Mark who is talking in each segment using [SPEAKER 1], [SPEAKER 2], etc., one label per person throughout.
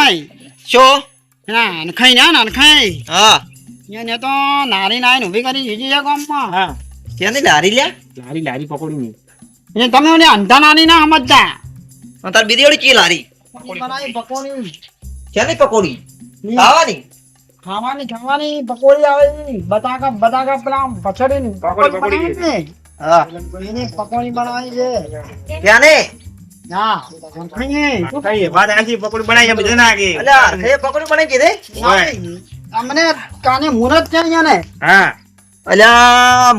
[SPEAKER 1] નખાય
[SPEAKER 2] શું
[SPEAKER 1] ના નખાય ના ના નખાય
[SPEAKER 2] હા
[SPEAKER 1] એને તો નારી નારી ઊભી કરી જીજી છે ગામમાં
[SPEAKER 3] હા
[SPEAKER 2] ત્યાંની લારી લ્યા
[SPEAKER 3] લારી લારી પકોડી ની
[SPEAKER 1] એ તમે ઓલી અંધા નારી ના સમજતા
[SPEAKER 2] અને તાર બીજી ઓળી ચી લારી
[SPEAKER 1] બનાવી પકોડી
[SPEAKER 2] ત્યાંની પકોડી ખાવાની
[SPEAKER 1] ખાવાની ખાવાની પકોડી આવે બટાકા બટાકા પેલા પછડી
[SPEAKER 3] પકોડી
[SPEAKER 1] ને
[SPEAKER 2] હા
[SPEAKER 1] એની પકોડી બનાવી છે
[SPEAKER 2] ત્યાંને
[SPEAKER 1] હા નખાય
[SPEAKER 3] શું ખાઈએ વાત આખી પકોડી બનાવી અમે જના કે
[SPEAKER 2] અલ્યા હે પકોડી બનાવી કીધે
[SPEAKER 1] અમને કાને મુરત છે અહીંયા ને
[SPEAKER 3] હા
[SPEAKER 2] અલ્યા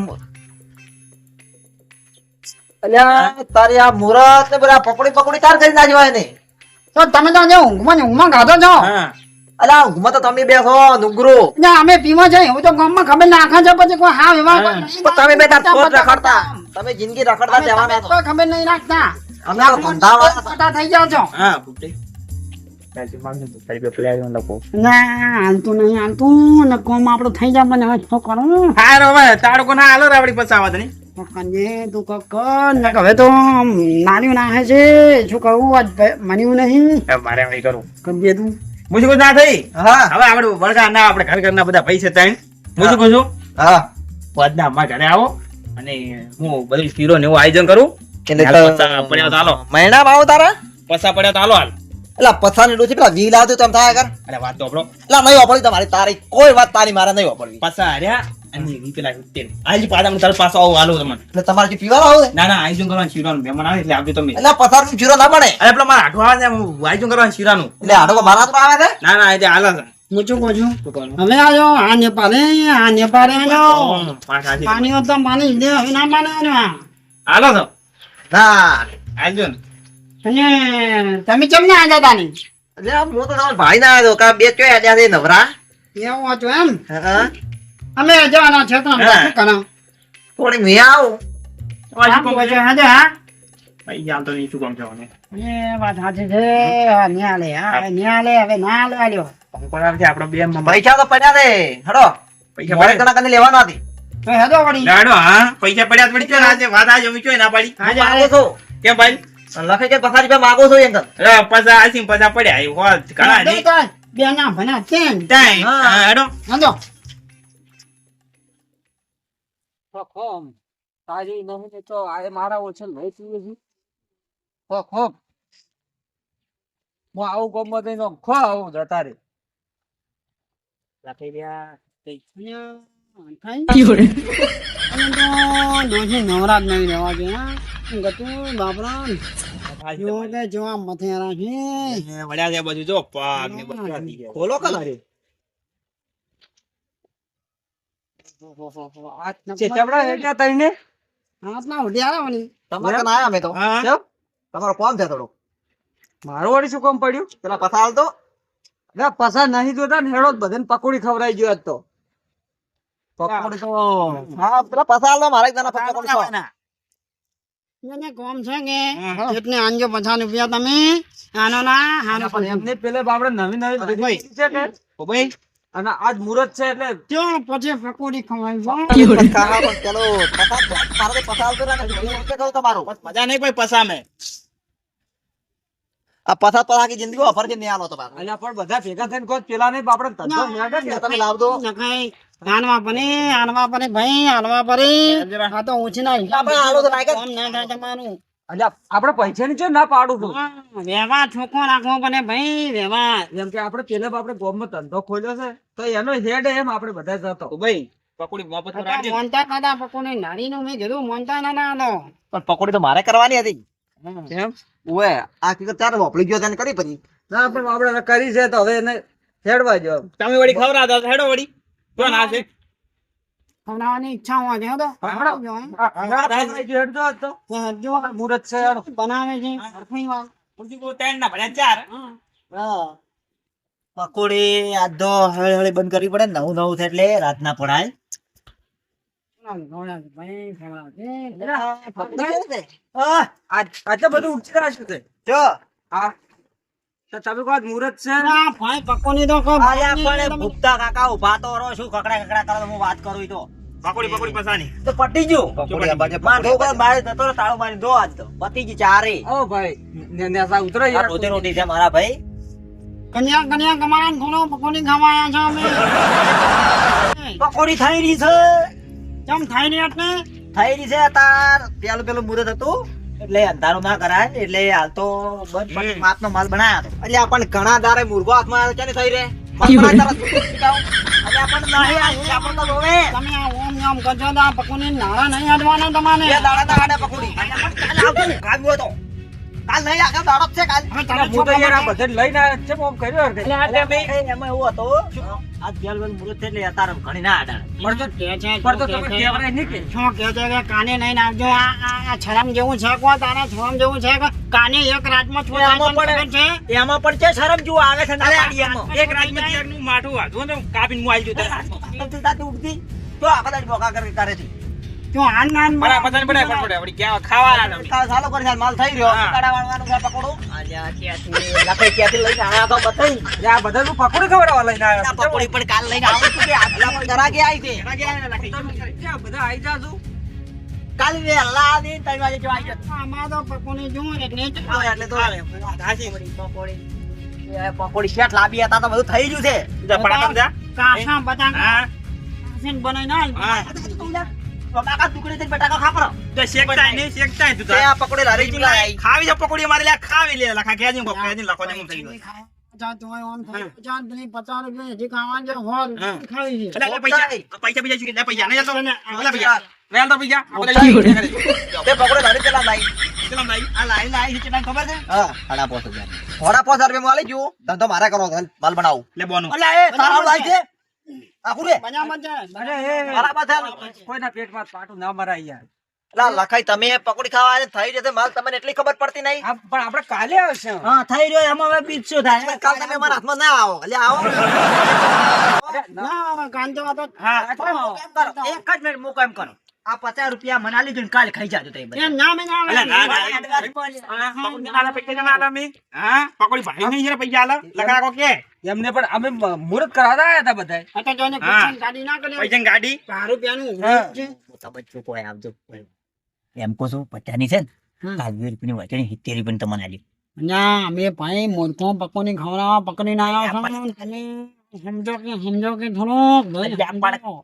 [SPEAKER 2] અલ્યા તારી આ મુરત ને બધા પકોડી પકોડી તાર કરી નાખવાય ને
[SPEAKER 1] તો તમે તો જે ઊંઘમાં ગાધો છો
[SPEAKER 3] હા
[SPEAKER 2] અલ્યા ઊંઘમાં તો તમે બેસો નુગરો
[SPEAKER 1] ના અમે પીવા જઈએ હું તો ગામમાં ખબર નાખા છે પછી કોઈ હા એવા કોઈ નહીં.
[SPEAKER 2] પણ તમે બેટા થોડ રખડતા તમે જિંદગી રખડતા જવાના છો
[SPEAKER 1] કોઈ ખબર નહીં રાખતા
[SPEAKER 2] અમે તો ધંધાવાળા હતા.
[SPEAKER 1] પતા થઈ જાવ છો
[SPEAKER 3] હા ફૂટી ચાલતી માંગ તો સારી બે પ્લેયર લોકો
[SPEAKER 1] ના હાલતું નહીં હાલતું ને કોમ આપણું થઈ જાય મને હવે શું કરું
[SPEAKER 3] હારો હવે તાળકો ના હાલો રાવડી પસાવત ની
[SPEAKER 1] કંજે તું કર ને હવે તો નાની નાહે છે શું કહું આજ મન્યું નહીં
[SPEAKER 3] મારે એમ કરું
[SPEAKER 1] કંજે તું
[SPEAKER 3] મુજબ ના થઈ
[SPEAKER 2] હા
[SPEAKER 3] હવે આપણે વળગા ના આપણે ઘર ઘરના બધા પૈસા તાણ હું શું કહું છું
[SPEAKER 2] હા
[SPEAKER 3] પદના અમારા ઘરે આવો અને હું બધું શીરો ને એવું આયોજન કરું
[SPEAKER 2] એટલે
[SPEAKER 3] પસા પડ્યો તો હાલો
[SPEAKER 2] મહિનામાં આવો તારા
[SPEAKER 3] પસા પડ્યો તો હાલો હાલ
[SPEAKER 2] એટલે પછાની ડોસી પેલા વી લાવતું તમ થાય કર
[SPEAKER 3] અરે વાત તો આપણો
[SPEAKER 2] એટલે નહીં વાપરવી તમારી તારી કોઈ વાત તારી મારે નહીં વાપરવી
[SPEAKER 3] પસા હાર્યા અને ઈ પેલા તેલ આજ પાછા હું તારો પાછો આવું હાલો તમને
[SPEAKER 2] એટલે તમારે જે પીવા આવો ને
[SPEAKER 3] ના ના આયોજન કરવાનું શીરાનું મહેમાન આવે એટલે આવજો તમે
[SPEAKER 2] એટલે પથાર જીરો ના બને
[SPEAKER 3] અરે પેલા મારા આઠું આવે છે હું આયોજન કરવાનું શીરાનું
[SPEAKER 2] એટલે આડો મારા તો આવે છે
[SPEAKER 3] ના ના એટલે હાલો છે
[SPEAKER 1] હું શું કહું છું
[SPEAKER 3] શું કહું?
[SPEAKER 1] હવે આજો આ નેપાળે આજો
[SPEAKER 3] પાંચ હાથી.
[SPEAKER 1] પાણી હોત તો પાણી દે હવે ના પાણી
[SPEAKER 3] હાલો છો
[SPEAKER 2] ના
[SPEAKER 3] આવજો ને
[SPEAKER 1] અને તમે કેમ ના આજા તાની
[SPEAKER 2] એટલે આમ હું તો તમારા ભાઈ ના આવ્યો કા બે ચોય આડ્યા છે નવરા
[SPEAKER 1] એવું હતું એમ
[SPEAKER 2] હા
[SPEAKER 1] અમે જવાના છે તો
[SPEAKER 3] હા.
[SPEAKER 1] શું કરો
[SPEAKER 2] થોડી મેં આવું
[SPEAKER 3] તમારે શું કામ છે?
[SPEAKER 1] હા હા
[SPEAKER 3] ભાઈ આમ તો નહીં શું કામ છે મને?
[SPEAKER 1] એ વાત સાચી છે હા ન્યાલે હા ન્યાલે હવે ના લાલ્યો
[SPEAKER 3] પંકોડ આવે છે આપણો બે મમ્મા.
[SPEAKER 2] પૈસા તો પડ્યા છે હડો
[SPEAKER 3] પૈસા
[SPEAKER 2] મોડે
[SPEAKER 3] પડ્યા?
[SPEAKER 2] કના કને લેવાના હતી
[SPEAKER 1] તો હેડો વળી
[SPEAKER 3] લાડો હા પૈસા પડ્યા તો પડી ગયો ને આજે વાત આજે ઊંચો ના પાડી
[SPEAKER 1] આજે
[SPEAKER 2] માંગો છો
[SPEAKER 3] કેમ ભાઈ
[SPEAKER 2] લખે કે પથારી રૂપિયા માંગો છો એમ કર
[SPEAKER 3] અરે પૈસા આસી પૈસા પડ્યા એ હોત ઘણા નહીં
[SPEAKER 1] બે ના ભના કેમ
[SPEAKER 3] ટાઈમ
[SPEAKER 2] હા.
[SPEAKER 3] હા હેડો
[SPEAKER 1] હેડો ખોમ તારી નહીં તો આ મારા ઓછળ લઈ પીએ છે ખોમ હું આવું કોમ માં થઈને ખો આવું જતા રે
[SPEAKER 3] લખી રહ્યા
[SPEAKER 1] નવરાત નહીં રહેવા દે ગતું બાપરા જોવા મથે રાખી
[SPEAKER 3] વળ્યા છે બધું જો પાક ને બધું આવી ગયા.
[SPEAKER 2] ખોલો કના
[SPEAKER 1] હાથના ઉડ્યા વળી
[SPEAKER 2] તમારે કને આયા અમે તો
[SPEAKER 3] હા.
[SPEAKER 2] કેમ? તમારો કોમ છે થોડો
[SPEAKER 1] મારું વળી શું કામ પડ્યું
[SPEAKER 2] પેલા પથાલ તો
[SPEAKER 1] પસા નહીં જોતા ને હેડો બધાને પકોડી ખવડાવી ગયો તો
[SPEAKER 2] પકોડી તો હા પેલા પથાલ તો મારે એક દાના પકોડી સો
[SPEAKER 1] એને કોમ છે કે
[SPEAKER 3] હા.
[SPEAKER 1] એટલે આંજો 50 રૂપિયા તમે આનો ના આનો પણ એમને પેલે બાપડે નવી નવી
[SPEAKER 3] ભાઈ.
[SPEAKER 1] છે કે
[SPEAKER 3] ઓ ભાઈ
[SPEAKER 1] અને આજ મુહૂર્ત છે એટલે ત્યાં પછી પકોડી ખવડાવી
[SPEAKER 2] કાકા પણ ચલો પથાલ મારે તો પથાલ તો ના કહું તમારું
[SPEAKER 3] મજા નહીં ભાઈ પસા મેં
[SPEAKER 2] આ પથાલ પર આખી જિંદગી ઓફર કે નહીં આલો તમારે
[SPEAKER 1] અલ્યા પણ બધા ભેગા થઈને કોઈ પેલા નહીં બાપડે ધંધો હેડે ને
[SPEAKER 2] તમે લાવ દો
[SPEAKER 1] આનવા પને ભાઈ આનવા પરે આ તો ઊંચી ના
[SPEAKER 2] આપણે આલો તો લાયક જ.
[SPEAKER 1] કામ ના થાય તમારું અલ્યા આપણે પૈસા ની છે ના પાડું છું વ્યવહાર છોકરો રાખવો પડે ભાઈ વ્યવહાર જેમ કે આપણે પેલે આપણે ગોમમાં ધંધો ખોલ્યો છે તો એનો હેડ એમ આપણે બધા જતો
[SPEAKER 3] ઓ ભાઈ પકોડી મોફત માં રાખજે.
[SPEAKER 1] મોનતા ખાતા પકોડી નારી નું મેં કીધું મોનતા ના ના
[SPEAKER 2] પણ પકોડી તો મારે કરવાની હતી
[SPEAKER 1] કેમ
[SPEAKER 2] ઓએ આ કીધું ત્યારે વાપરી ગયો તેને કરી પછી
[SPEAKER 1] ના પણ આપણે કરી છે તો હવે એને હેડવા જો
[SPEAKER 3] તમે વળી ખવડાવતા તો હેડો વળી તો ના છે
[SPEAKER 1] ખવડાવવાની ઈચ્છા હોય છે તો ખવડાવજો જો મુહૂર્ત છે બનાવે છે હરખી વાત
[SPEAKER 3] ઉલટી કો ત્રણ ના ભણ્યા ચાર
[SPEAKER 2] પકોડી આજ તો હળે હળે બંધ કરવી પડે ને નવું નવું થાય એટલે રાત ના પડાય
[SPEAKER 1] આટલું બધું ઉઠી રહ્યા છે
[SPEAKER 2] જો
[SPEAKER 1] તમે કહો મુહૂર્ત છે ભાઈ પકોડી તો કહો
[SPEAKER 2] આયા પણ ભૂખતા કાકા ઉભા તો રહો શું કકડા કકડા કરો હું વાત કરું ઈ તો
[SPEAKER 3] પકોડી પકોડી પસાની
[SPEAKER 2] તો પટી ગયું પકોડી આ બાજુ માં ઢોકર મારે જતો રહ્યો, તાળું મારી દો આજ તો પતી ગઈ ચારે
[SPEAKER 1] ઓ ભાઈ નેસા ઉતરો
[SPEAKER 2] આ રોટી રોટી છે મારા ભાઈ
[SPEAKER 4] કન્યા કન્યા કમાન ઘણો પકોડી ખાવા આયા છો અમે
[SPEAKER 2] પકોડી થઈ રહી છે
[SPEAKER 4] કેમ થાય ને એટલે
[SPEAKER 2] થઈ રહી છે તાર પેલું મુહૂર્ત હતું એટલે અંધારું ના કરાય એટલે હાલ તો બસ માપનો માલ બનાયા હતો એટલે આપણને ઘણા દારે મુર્ગો હાથમાં આવે ક્યારે થઈ રે
[SPEAKER 4] તમે આ ઓમ નામ કરજો તો આ પકોડી નાળા નહીં અડવાના તમારે
[SPEAKER 2] કાલ નહીં આખા દાડો જ છે કાલ
[SPEAKER 4] હવે તમે
[SPEAKER 1] હું તો યાર આ બધાને લઈને આવ્યો છે, ઓમ કર્યો હરખે.
[SPEAKER 2] એમાં એવું હતું આજ ગેલવેલ મુહૂર્ત છે એટલે અત્યારે ઘણી ના આડાણે
[SPEAKER 4] પણ તો કે છે
[SPEAKER 1] પણ તો તમે કહેવાય નહીં કે
[SPEAKER 4] શું કે છે કે કાને નહીં નાખજો આ છરમ જેવું છે કો તારા છરમ જેવું છે કે કાને એક રાતમાં છોડ
[SPEAKER 2] એમાં પણ
[SPEAKER 4] છે
[SPEAKER 2] એમાં પણ છે શરમ જેવું આવે છે ના પાડીયામાં.
[SPEAKER 3] એક રાજમાં નું માઠું વાંધું ને કાપીને હું આવી જઉં
[SPEAKER 2] નથી તાતી ઉઠતી તો આખા દાડી બોકા કરે છે
[SPEAKER 4] જો આન નાન
[SPEAKER 3] બરાબર બરાબર પડે વળી ક્યાં ખાવા
[SPEAKER 2] સાલો કરી સાલ માલ થઈ રહ્યો
[SPEAKER 3] હા.
[SPEAKER 2] કાડા વાળવાનું છે પકોડો આલ્યા ક્યાંથી લખે ક્યાંથી લઈને આયા તો બતાઈ
[SPEAKER 1] એટલે આ બધા તું પકોડી ખવડાવવા લઈને આવ્યો
[SPEAKER 2] આ પકોડી પણ કાલ લઈને આવું છું કે આટલા પણ ગરાકે આવી છે
[SPEAKER 1] ક્યાં બધા આવી જાજો?
[SPEAKER 2] કાલ વેલા આવીને 3 વાગે જો આવી જશે
[SPEAKER 4] આમાં તો પકોડી જોઉં એટલે જ
[SPEAKER 2] આવે એટલે તો પકોડી શેટ લાવી હતા તો બધું થઈ ગયું છે
[SPEAKER 4] કાસા બધા
[SPEAKER 3] હા
[SPEAKER 4] કાસીન બનાવી ના
[SPEAKER 2] બટાકા ટુકડી થી બટાકા ખા કરો
[SPEAKER 3] તો શેકતા નહીં શેકતા તું
[SPEAKER 2] તે આ પકોડી લારી જી લાઈ
[SPEAKER 3] ખાવી છે પકોડી મારે લે ખાવી લે લખા કેજી લખો ને હું થઈ ગયો પૈસા શું કે પૈસા નહીં તો પૈસા વેલ તો પૈસા
[SPEAKER 2] તે પકોડી લારી પેલા લાઈ
[SPEAKER 3] ચલો ભાઈ
[SPEAKER 2] આ લાઈ લાઈ છે તને ખબર છે હા 5,500 રૂપિયા માં આલી જો ધંધો મારે કરવો માલ બનાવું
[SPEAKER 3] લે બોનું
[SPEAKER 2] અલે એ તારો લાઈ છે આખું રે
[SPEAKER 1] અરે એ
[SPEAKER 2] બરાબર છે
[SPEAKER 1] કોઈના પેટમાં પાટું ના મરાય યાર.
[SPEAKER 2] લા લખાઈ તમે પકોડી ખાવા આયા થઈ જશે માલ તમને એટલી ખબર પડતી નહીં
[SPEAKER 1] આ પણ આપણે કાલે આવશે.
[SPEAKER 2] હા થઈ રહ્યો એમાં હવે બીજ શું થાય કાલ તમે મારા હાથમાં ના આવો એટલે આવો
[SPEAKER 3] હા
[SPEAKER 2] એક જ મિનિટ મૂકો એમ કરો આ 50 રૂપિયા મના લીધું ને કાલે ખાઈ જાજો તમે
[SPEAKER 3] અલા ના ના પૈસા જમા આલા મે હા પકોડી ભાઈ નહીં જરા પૈસા આલા લખા કો કે
[SPEAKER 1] એમને પણ અમે મુહૂર્ત કરાવતા આવ્યા હતા બધા.
[SPEAKER 3] પૈસા ગાડી
[SPEAKER 2] તબચ્ચું કોઈ આવજો એમ કહો છો 50 ની છે ને કાલ 20 રૂપિયાની વચની 70 રૂપિયાની તમને આલી
[SPEAKER 4] અમે ભાઈ મૂર્ખો પકોડી ખવડાવવા પકડીને આવ્યા છો તમે સમજો કે થોડોક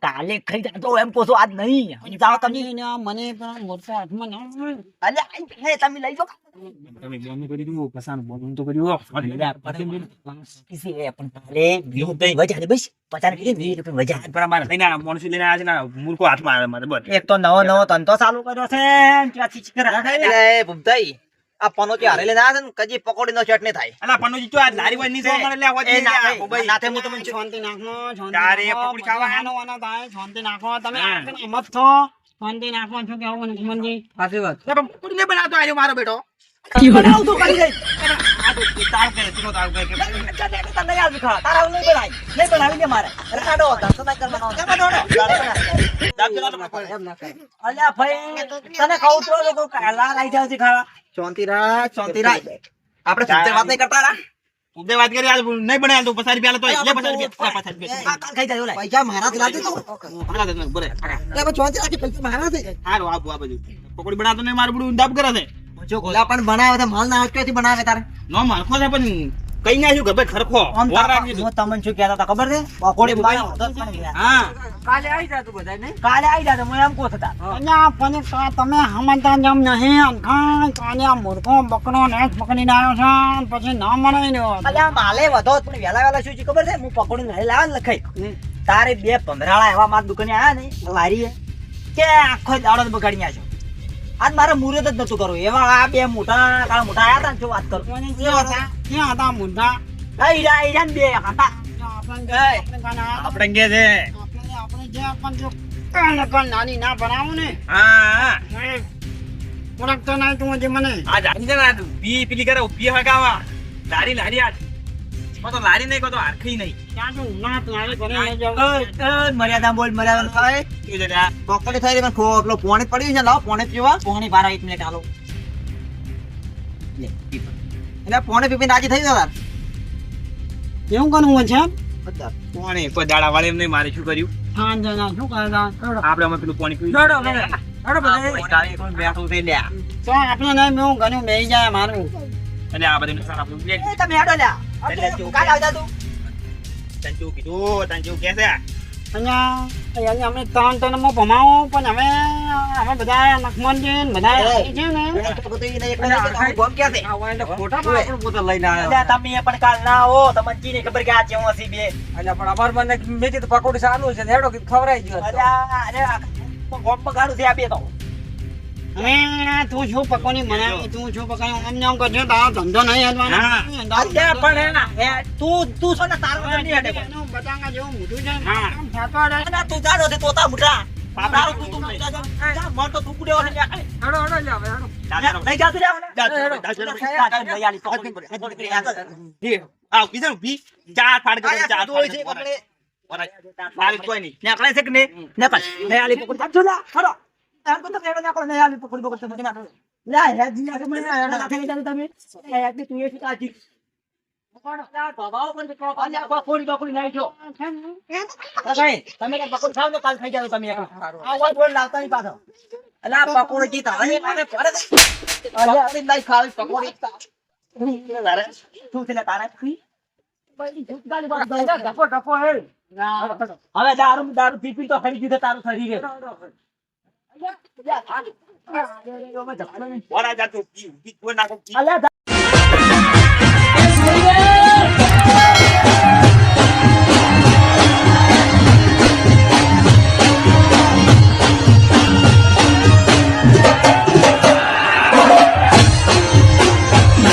[SPEAKER 2] કાલે ખાઈ જાજો એમ કહો છો આજ નહીં સમજાવો તમે
[SPEAKER 4] મને પણ મૂર્ખો હાથમાં ના આવે.
[SPEAKER 2] અલે હે તમે લઈ જાઓ
[SPEAKER 3] તમે બોનું કરી દઉં પસાન બોનું તો કર્યું
[SPEAKER 2] પણ કાલે 20 રૂપિયા વજારે બસ 50 રૂપિયા 20 રૂપિયા વજારે
[SPEAKER 3] પર મારે લઈને મોણસી લઈને આજે ના મૂર્ખો હાથમાં આવે મારે બસ
[SPEAKER 2] એક તો નવો ધંધો ચાલુ કર્યો છે ત્યાંથી ચિકન એટલે ભૂમતાઈ આ પનો કે હારે લઈને આવ્યા છે ને કજી પકોડી નો ચટણી થાય
[SPEAKER 3] અલા પન્નુજી તો આ લારી વાળી ની તો મને લે
[SPEAKER 2] એ ના થાય. નાથે હું તમને
[SPEAKER 4] શાંતિ નાખો
[SPEAKER 3] તારે પકોડી ખાવા
[SPEAKER 4] આનો થાય શાંતિ નાખો તમે
[SPEAKER 3] હા.
[SPEAKER 4] મત છો શાંતિ નાખો છો કે આવું લક્ષ્મણજી
[SPEAKER 1] સાચી વાત.
[SPEAKER 3] પકોડી ને બનાવતો આવ્યો મારો બેટો
[SPEAKER 2] બનાવું તું કરી દઈશ
[SPEAKER 3] આ તો તાવ કરે તું તાવ કરે
[SPEAKER 2] તને યાદ વિખા તારા નહીં બનાવી દે મારે રાડો ધંધો ના કરવાનો
[SPEAKER 1] એમ ના કરે.
[SPEAKER 2] અલ્યા ભાઈ તને કહું તો લોકો કાલા લઈ જાવ છે ખાવા શાંતિ રાખ આપણે સુધર વાત નહીં કરતા રા
[SPEAKER 3] ઉદે વાત કરી આજ નહીં બનાવ્યા તો 50 રૂપિયા તો લે 50 રૂપિયા
[SPEAKER 2] આ કાલ ખાઈ જાજો લે પૈસા મારા જ લાગે તો
[SPEAKER 3] હાલા દે બરે
[SPEAKER 2] લે શાંતિ રાખી પૈસા મારા છે
[SPEAKER 3] હાલો આ બાજુ પકોડી બનાવતો નહીં મારું બડું દાબ કરે છે
[SPEAKER 2] જો ગોલા પણ બનાવે છે માલ ના ક્યાંથી બનાવે તારે
[SPEAKER 3] નો મારખો છે પણ કઈ ના શું ગબે ખરખો વાર રાખી
[SPEAKER 2] હું તમને શું કહેતા હતા ખબર છે પકોડી બનાવો તો જ બની ગયા.
[SPEAKER 3] હા
[SPEAKER 1] કાલે આવી જાતું બધા નહીં.
[SPEAKER 2] કાલે આવી જાજો હું એમ કહું છું તાર
[SPEAKER 4] અહીંયા પણ તમે સમજતા જેમ નહીં અંખાય કાલે આ મૂર્ખો બકરો ને પકડીને આવ્યો છે પછી ના મળે ને
[SPEAKER 2] અલ્યા માલે વધો પણ વેલા શું છે ખબર છે હું પકોડી લઈ લાવ લખાઈ તારે 2 ભમરાળા એવા માર દુકાને આયા ને લારી કે આખો દાડો બગાડી આજો આજ મારે મુહૂર્ત જ નતું કરવું એવા આ 2 મોટા આયા હતા ને શું વાત કરું
[SPEAKER 4] ક્યાં હતા મુદ્દા
[SPEAKER 2] ઈરા ને 2 હતા
[SPEAKER 3] આપણે કે છે
[SPEAKER 4] આપણે જે પણ જો કાન નાની ના બનાવું ને
[SPEAKER 3] હા
[SPEAKER 4] ઓળખતો નહીં તું હજી મને
[SPEAKER 3] આ જાણી છે ને આ પી પીલી કરે પી હગાવા લારી લારી આ તો લારી નહીં કહો તો આરખી નહીં
[SPEAKER 4] ત્યાં તો ના તારી ઘરે લઈ જાવ
[SPEAKER 2] મર્યાદા બોલ મર્યાદા થાય
[SPEAKER 3] શું છે આ
[SPEAKER 2] પકોડી થઈ રહી પેલો પોણી પડ્યું છે લાવો પોણી પીવા પોણી 1 મિનિટ હાલો લે પી એટલે પોણી પીપીને રાજી થઈ જતા
[SPEAKER 4] કેવું કરવું છે
[SPEAKER 3] કોણે કોઈ દાડા વાળે એમ નહીં મારે શું કર્યું
[SPEAKER 4] હા જણા શું કરતા
[SPEAKER 3] આપણે અમે પેલું પાણી પીવું
[SPEAKER 1] લડો, લડો. લડો બધા.
[SPEAKER 2] બેઠું થઈ લ્યા
[SPEAKER 4] તો આપણે નહીં મેં ઘણું બેસી જાય મારું
[SPEAKER 3] અને આ બધું નુકસાન આપણું લે.
[SPEAKER 2] તમે હેડો લ્યા કાલ આવજા તું
[SPEAKER 3] તને શું કીધું? તને શું કહે છે?
[SPEAKER 4] અહીંયા અમે ત્રણ માં ભમાવો પણ અમે બધા લક્ષ્મણજી ને બધા છે ને
[SPEAKER 2] ગોમ ક્યાં છે
[SPEAKER 1] આ હોય એટલે ખોટામાં આપણે પોતે લઈને આવ્યા.
[SPEAKER 2] અલ્યા તમે પણ કાલ ના આવો તમને ચીની ખબર કે આ ચેવો હશે બે
[SPEAKER 1] અલ્યા પણ અમાર મને મેં કીધું પકોડી સારું છે ને હેડો કીધું ખવડાવી ગયો હતો.
[SPEAKER 2] અલ્યા અરે ગોમ બગાડું છે આ બે તો
[SPEAKER 4] હવે તું શું પકોડી બનાવી તું શું પકોડી આમ નામ કરજો તારો ધંધો નહીં હેડવાનો
[SPEAKER 2] અલ્યા પણ એના હે તું છો ને તારો તો નહીં હટે
[SPEAKER 4] એનું બટાકા જેવું મોટું છે ને,
[SPEAKER 3] હા.
[SPEAKER 4] આમ ખાતો અડે.
[SPEAKER 2] અને તું જાડો છે તોતા મુઠા તારું તું મોટા જા મર તો તું કુડ્યો ને
[SPEAKER 1] હેડો હેડો લ્યા હવે હેડો.
[SPEAKER 2] નહીં જાતું જા મને
[SPEAKER 3] આવ કીધું ભી ચાર ફાડ કરી ચાર
[SPEAKER 2] તું છે પકડે મારી કોઈ નહીં નેકળે છે કે નહીં નેકળ નયાલી પકડ કાઢજો લા ખરો આમ તો નેડો નેકળ નયાલી પકડ પકડ તમે મારો લા હે જીયા કે મને હેડો નાખી જાવ તમે એ એકદી તું એ શીખાજી પકોડી નાઈ જો તમે કે પકોડી ખાવ તો કાલ ખાઈ જાવ તમે આ વાત બોલ લાવતા નહીં પાછો અલા પકોડી કી તારે મને ફરે અલ્યા અરે નહીં ખાવી પકોડી તું છે તારે
[SPEAKER 1] ડફો ડફો હે.
[SPEAKER 2] હવે દારૂ પી પી તો ખરી દીધે તારું શરીર
[SPEAKER 3] ઓરા જાતું ભી કોઈ નાખો
[SPEAKER 2] અલ્યા